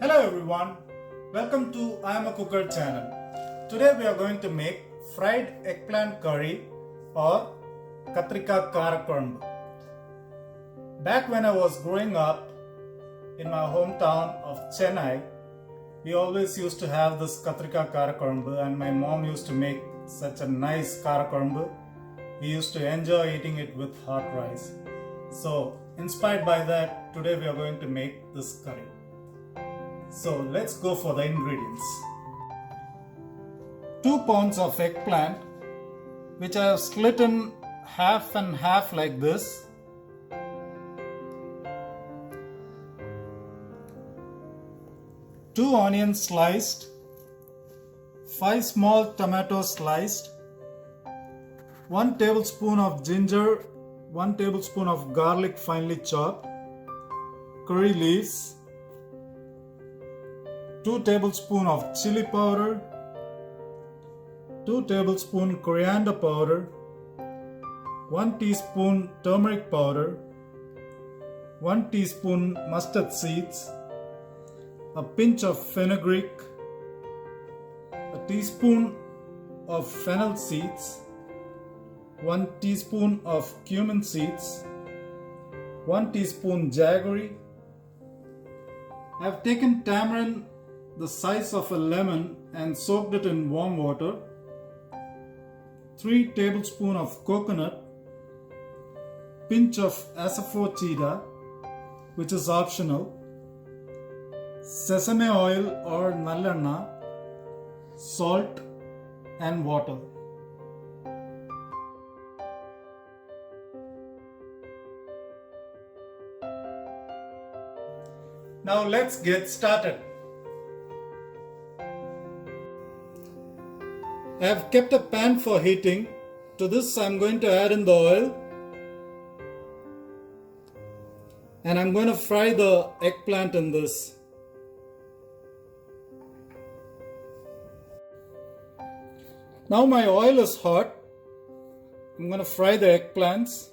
Hello everyone, welcome to imacooker channel. Today we are going to make fried eggplant curry or katrika karakurambu. Back when I was growing up in my hometown of Chennai, we always used to have this katrika karakurambu and my mom used to make such a nice karakurambu. We used to enjoy eating it with hot rice. So inspired by that, today we are going to make this curry. So let's go for the ingredients. 2 pounds of eggplant, which I have split in half and half like this. Two onions sliced, 5 small tomatoes sliced, 1 tablespoon of ginger, 1 tablespoon of garlic finely chopped, curry leaves, 2 tablespoons of chili powder, 2 tablespoons coriander powder, 1 teaspoon turmeric powder, 1 teaspoon mustard seeds, a pinch of fenugreek, a teaspoon of fennel seeds, 1 teaspoon of cumin seeds, 1 teaspoon jaggery. I have taken tamarind the size of a lemon and soaked it in warm water, 3 tablespoons of coconut, pinch of asafoetida, which is optional, sesame oil or nallanna, salt and water. Now let's get started. I have kept a pan for heating. To this I am going to add in the oil and I am going to fry the eggplant in this. Now my oil is hot. I am going to fry the eggplants.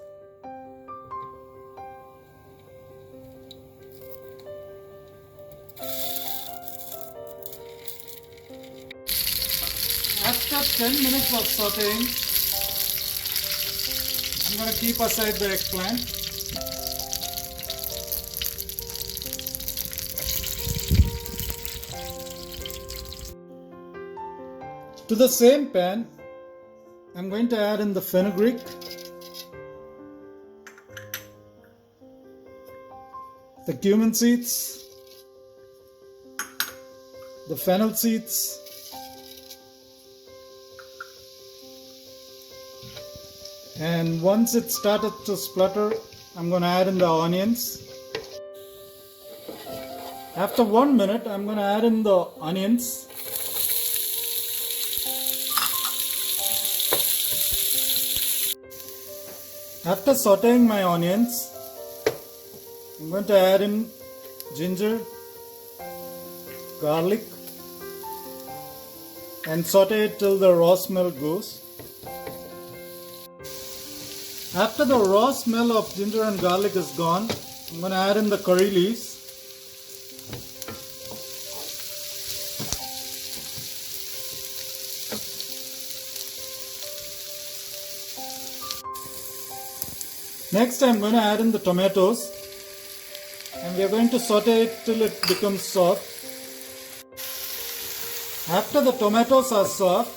After 10 minutes of sauteing, I'm going to keep aside the eggplant. To the same pan, I'm going to add in the fenugreek, the cumin seeds, the fennel seeds, and once it started to splutter, I'm going to add in the onions. After 1 minute, I'm going to add in the onions. After sauteing my onions, I'm going to add in ginger, garlic, and saute it till the raw smell goes. After the raw smell of ginger and garlic is gone, I'm going to add in the curry leaves. Next I'm going to add in the tomatoes and we are going to saute it till it becomes soft. After the tomatoes are soft,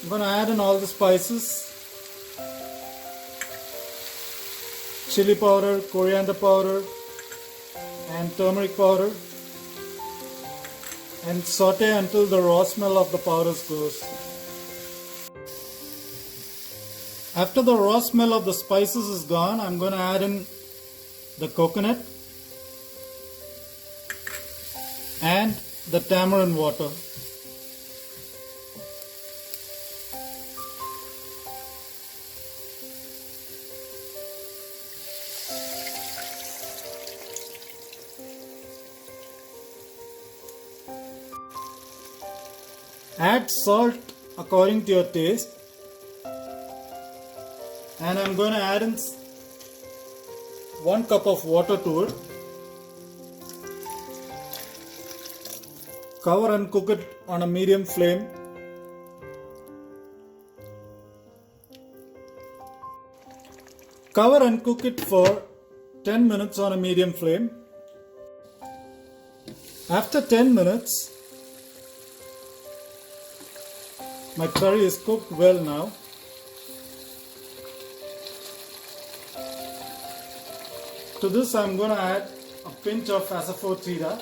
I'm going to add in all the spices. Chili powder, coriander powder and turmeric powder, and saute until the raw smell of the powders goes. After the raw smell of the spices is gone, I'm going to add in the coconut and the tamarind water. Add salt according to your taste, and I'm going to add in 1 cup of water to it. Cover and cook it on a medium flame. Cover and cook it for 10 minutes on a medium flame. After 10 minutes, my curry is cooked well now. To this I am going to add a pinch of asafoetida.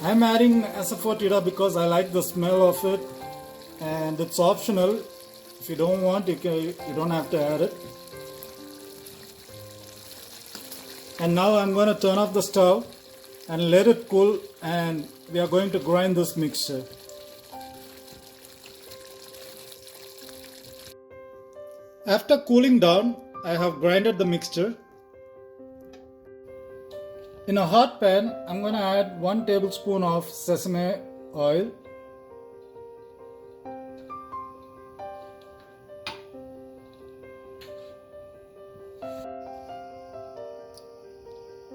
I am adding asafoetida because I like the smell of it, and it's optional. If you don't want, you don't have to add it. And now I'm going to turn off the stove and let it cool, and we are going to grind this mixture. After cooling down, I have grinded the mixture. In a hot pan, I'm going to add 1 tablespoon of sesame oil.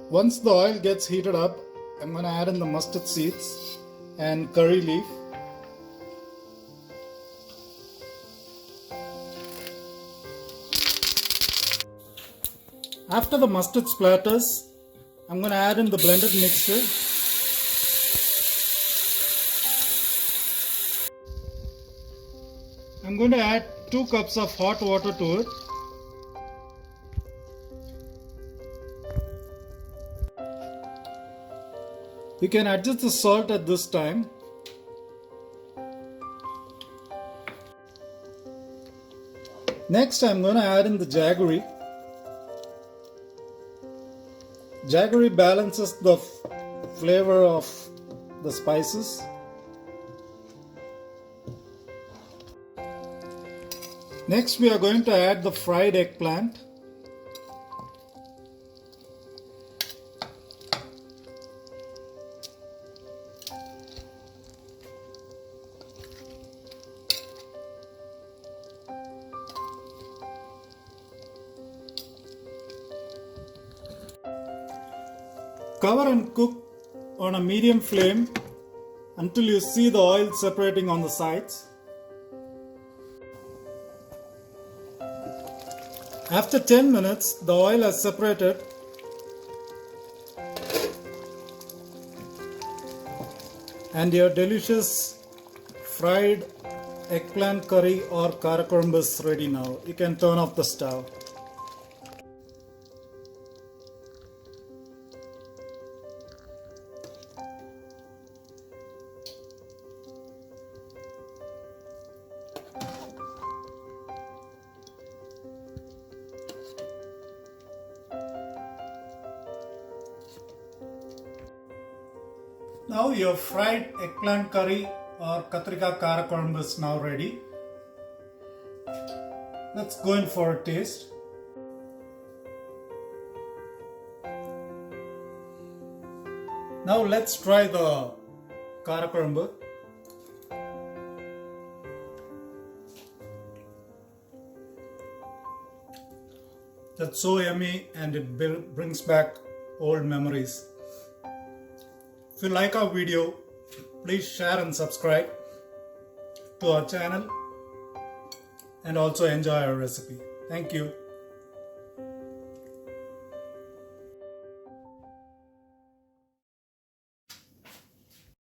Once the oil gets heated up, I'm going to add in the mustard seeds and curry leaf. After the mustard splatters, I'm going to add in the blended mixture. I'm going to add 2 cups of hot water to it. You can adjust the salt at this time. Next, I'm going to add in the jaggery. Jaggery balances the flavor of the spices. Next, we are going to add the fried eggplant. Cover and cook on a medium flame until you see the oil separating on the sides. After 10 minutes, the oil has separated. And your delicious fried eggplant curry or karakorumbu is ready now. You can turn off the stove. Now your fried eggplant curry or katrika karakorumbu is now ready. Let's go in for a taste. Now let's try the karakorumbu. That's so yummy, and it brings back old memories. If you like our video, please share and subscribe to our channel and also enjoy our recipe. Thank you.